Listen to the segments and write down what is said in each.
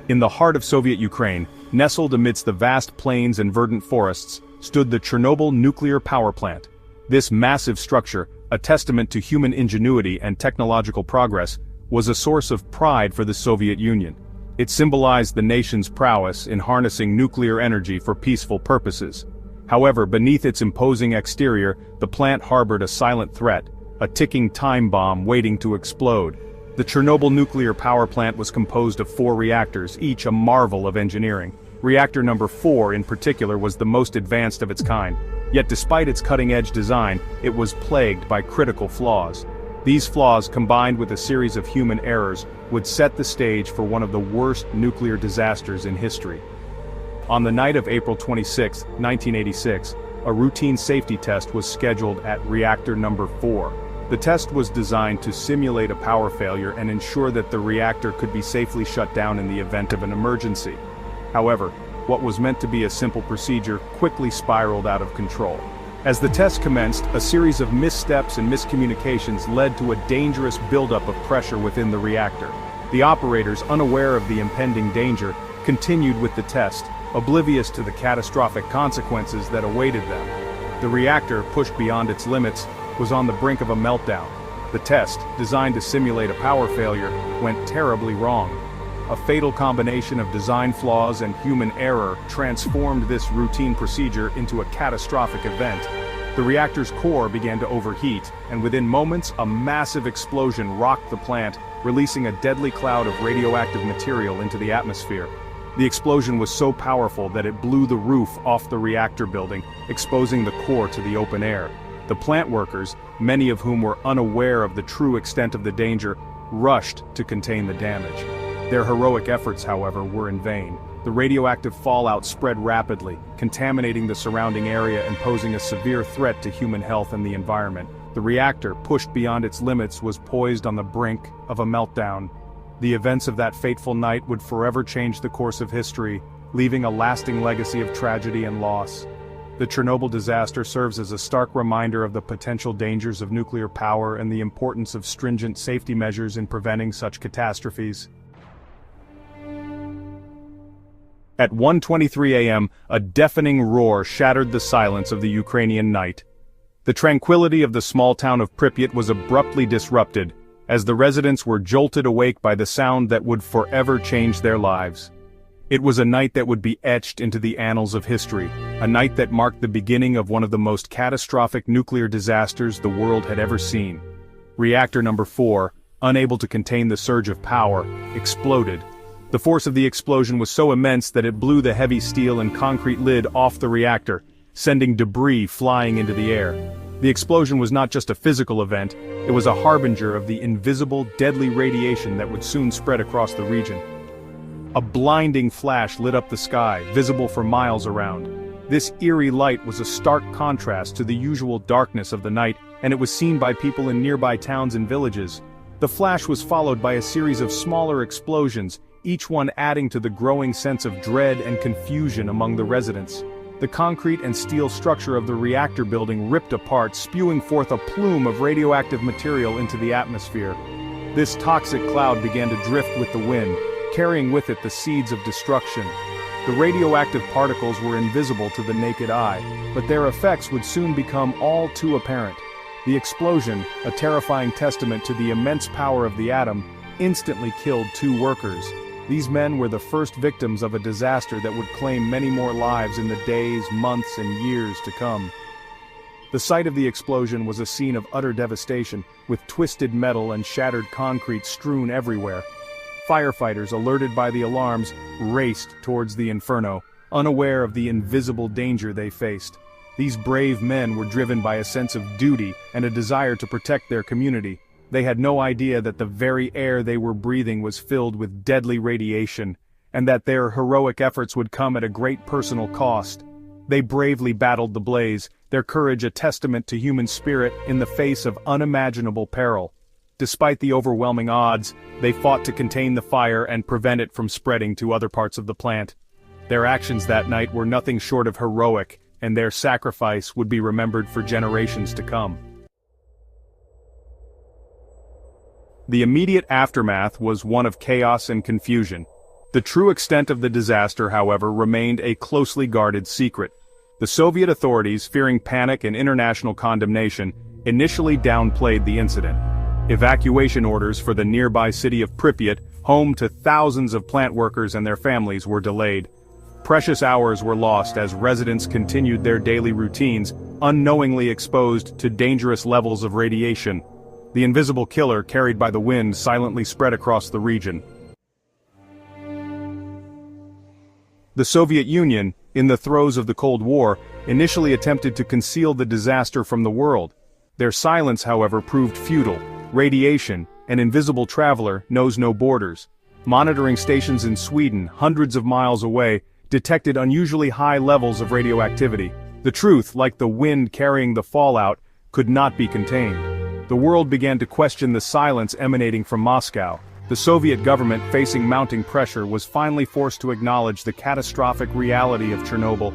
In the heart of Soviet Ukraine, nestled amidst the vast plains and verdant forests, stood the Chernobyl nuclear power plant. This massive structure, a testament to human ingenuity and technological progress, was a source of pride for the Soviet Union. It symbolized the nation's prowess in harnessing nuclear energy for peaceful purposes. However, beneath its imposing exterior, the plant harbored a silent threat, a ticking time bomb waiting to explode. The Chernobyl nuclear power plant was composed of 4 reactors, each a marvel of engineering. Reactor number 4 in particular was the most advanced of its kind. Yet despite its cutting-edge design, it was plagued by critical flaws. These flaws, combined with a series of human errors, would set the stage for one of the worst nuclear disasters in history. On the night of April 26, 1986, a routine safety test was scheduled at reactor number 4. The test was designed to simulate a power failure and ensure that the reactor could be safely shut down in the event of an emergency. However, what was meant to be a simple procedure quickly spiraled out of control. As the test commenced, a series of missteps and miscommunications led to a dangerous buildup of pressure within the reactor. The operators, unaware of the impending danger, continued with the test, oblivious to the catastrophic consequences that awaited them. The reactor, pushed beyond its limits, was on the brink of a meltdown. The test, designed to simulate a power failure, went terribly wrong. A fatal combination of design flaws and human error transformed this routine procedure into a catastrophic event. The reactor's core began to overheat, and within moments, a massive explosion rocked the plant, releasing a deadly cloud of radioactive material into the atmosphere. The explosion was so powerful that it blew the roof off the reactor building, exposing the core to the open air. The plant workers, many of whom were unaware of the true extent of the danger, rushed to contain the damage. Their heroic efforts, however, were in vain. The radioactive fallout spread rapidly, contaminating the surrounding area and posing a severe threat to human health and the environment. The reactor, pushed beyond its limits, was poised on the brink of a meltdown. The events of that fateful night would forever change the course of history, leaving a lasting legacy of tragedy and loss. The Chernobyl disaster serves as a stark reminder of the potential dangers of nuclear power and the importance of stringent safety measures in preventing such catastrophes. At 1:23 a.m., a deafening roar shattered the silence of the Ukrainian night. The tranquility of the small town of Pripyat was abruptly disrupted, as the residents were jolted awake by the sound that would forever change their lives. It was a night that would be etched into the annals of history, a night that marked the beginning of one of the most catastrophic nuclear disasters the world had ever seen. Reactor number 4, unable to contain the surge of power, exploded. The force of the explosion was so immense that it blew the heavy steel and concrete lid off the reactor, sending debris flying into the air. The explosion was not just a physical event, it was a harbinger of the invisible, deadly radiation that would soon spread across the region. A blinding flash lit up the sky, visible for miles around. This eerie light was a stark contrast to the usual darkness of the night, and it was seen by people in nearby towns and villages. The flash was followed by a series of smaller explosions, each one adding to the growing sense of dread and confusion among the residents. The concrete and steel structure of the reactor building ripped apart, spewing forth a plume of radioactive material into the atmosphere. This toxic cloud began to drift with the wind, carrying with it the seeds of destruction. The radioactive particles were invisible to the naked eye, but their effects would soon become all too apparent. The explosion, a terrifying testament to the immense power of the atom, instantly killed 2 workers. These men were the first victims of a disaster that would claim many more lives in the days, months, and years to come. The site of the explosion was a scene of utter devastation, with twisted metal and shattered concrete strewn everywhere. Firefighters, alerted by the alarms, raced towards the inferno, unaware of the invisible danger they faced. These brave men were driven by a sense of duty and a desire to protect their community. They had no idea that the very air they were breathing was filled with deadly radiation, and that their heroic efforts would come at a great personal cost. They bravely battled the blaze, their courage a testament to human spirit in the face of unimaginable peril. Despite the overwhelming odds, they fought to contain the fire and prevent it from spreading to other parts of the plant. Their actions that night were nothing short of heroic, and their sacrifice would be remembered for generations to come. The immediate aftermath was one of chaos and confusion. The true extent of the disaster, however, remained a closely guarded secret. The Soviet authorities, fearing panic and international condemnation, initially downplayed the incident. Evacuation orders for the nearby city of Pripyat, home to thousands of plant workers and their families, were delayed. Precious hours were lost as residents continued their daily routines, unknowingly exposed to dangerous levels of radiation. The invisible killer carried by the wind silently spread across the region. The Soviet Union, in the throes of the Cold War, initially attempted to conceal the disaster from the world. Their silence, however, proved futile. Radiation, an invisible traveler, knows no borders. Monitoring stations in Sweden, hundreds of miles away, detected unusually high levels of radioactivity. The truth, like the wind carrying the fallout, could not be contained. The world began to question the silence emanating from Moscow. The Soviet government, facing mounting pressure, was finally forced to acknowledge the catastrophic reality of Chernobyl.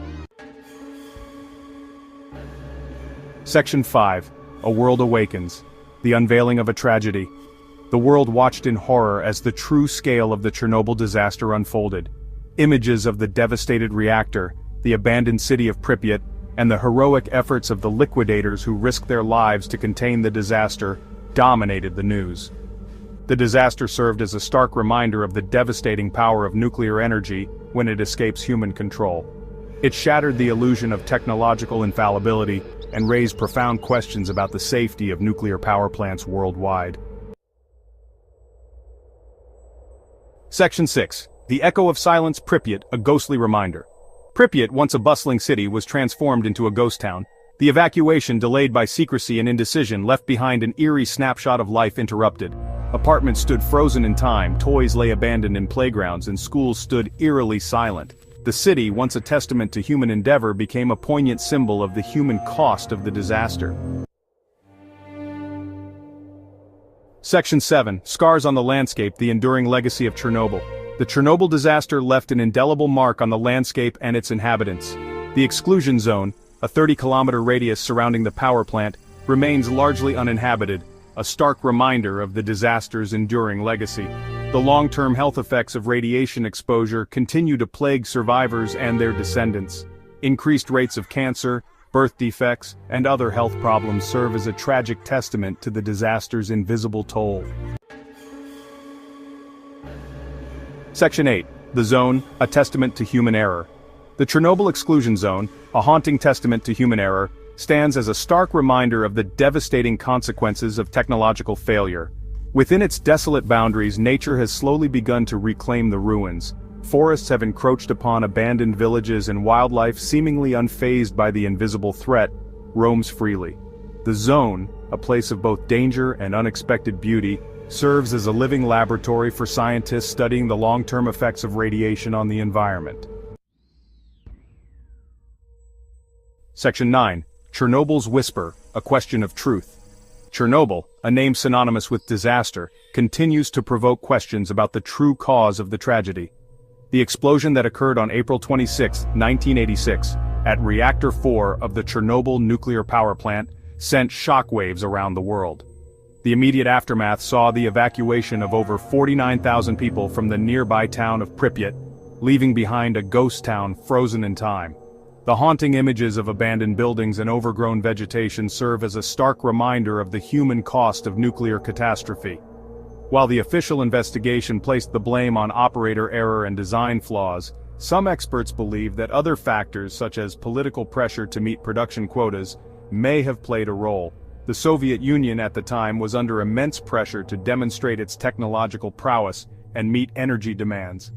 Section 5. A World Awakens. The Unveiling of a Tragedy. The world watched in horror as the true scale of the Chernobyl disaster unfolded. Images of the devastated reactor, the abandoned city of Pripyat, and the heroic efforts of the liquidators who risked their lives to contain the disaster dominated the news. The disaster served as a stark reminder of the devastating power of nuclear energy when it escapes human control. It shattered the illusion of technological infallibility and raised profound questions about the safety of nuclear power plants worldwide. Section 6. The Echo of Silence. Pripyat, a ghostly reminder. Pripyat, once a bustling city, was transformed into a ghost town. The evacuation, delayed by secrecy and indecision, left behind an eerie snapshot of life interrupted. Apartments stood frozen in time, toys lay abandoned in playgrounds, and schools stood eerily silent. The city, once a testament to human endeavor, became a poignant symbol of the human cost of the disaster. Section 7. Scars on the Landscape. The Enduring Legacy of Chernobyl. The Chernobyl disaster left an indelible mark on the landscape and its inhabitants. The exclusion zone, a 30-kilometer radius surrounding the power plant, remains largely uninhabited, a stark reminder of the disaster's enduring legacy. The long-term health effects of radiation exposure continue to plague survivors and their descendants. Increased rates of cancer, birth defects, and other health problems serve as a tragic testament to the disaster's invisible toll. Section 8. The Zone, a Testament to Human Error. The Chernobyl exclusion zone, a haunting testament to human error, stands as a stark reminder of the devastating consequences of technological failure. Within its desolate boundaries, nature has slowly begun to reclaim the ruins. Forests have encroached upon abandoned villages, and wildlife, seemingly unfazed by the invisible threat, roams freely. The zone, a place of both danger and unexpected beauty, serves as a living laboratory for scientists studying the long-term effects of radiation on the environment. Section 9. Chernobyl's Whisper, a Question of Truth. Chernobyl, a name synonymous with disaster, continues to provoke questions about the true cause of the tragedy. The explosion that occurred on April 26, 1986, at Reactor 4 of the Chernobyl nuclear power plant, sent shockwaves around the world. The immediate aftermath saw the evacuation of over 49,000 people from the nearby town of Pripyat, leaving behind a ghost town frozen in time. The haunting images of abandoned buildings and overgrown vegetation serve as a stark reminder of the human cost of nuclear catastrophe. While the official investigation placed the blame on operator error and design flaws, some experts believe that other factors such as political pressure to meet production quotas may have played a role. The Soviet Union at the time was under immense pressure to demonstrate its technological prowess and meet energy demands.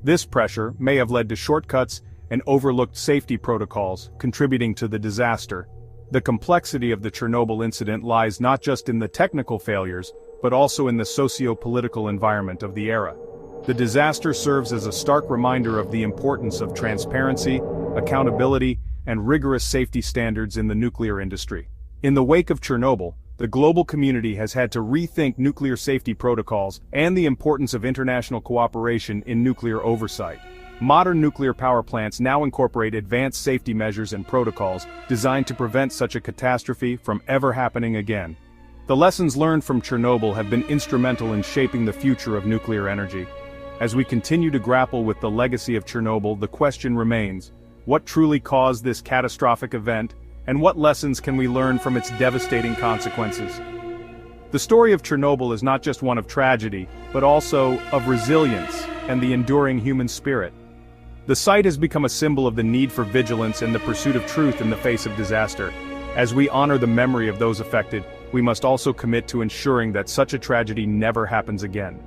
This pressure may have led to shortcuts and overlooked safety protocols, contributing to the disaster. The complexity of the Chernobyl incident lies not just in the technical failures, but also in the socio-political environment of the era. The disaster serves as a stark reminder of the importance of transparency, accountability, and rigorous safety standards in the nuclear industry. In the wake of Chernobyl, the global community has had to rethink nuclear safety protocols and the importance of international cooperation in nuclear oversight. Modern nuclear power plants now incorporate advanced safety measures and protocols designed to prevent such a catastrophe from ever happening again. The lessons learned from Chernobyl have been instrumental in shaping the future of nuclear energy. As we continue to grapple with the legacy of Chernobyl, the question remains, what truly caused this catastrophic event, and what lessons can we learn from its devastating consequences? The story of Chernobyl is not just one of tragedy, but also of resilience and the enduring human spirit. The site has become a symbol of the need for vigilance and the pursuit of truth in the face of disaster. As we honor the memory of those affected, we must also commit to ensuring that such a tragedy never happens again.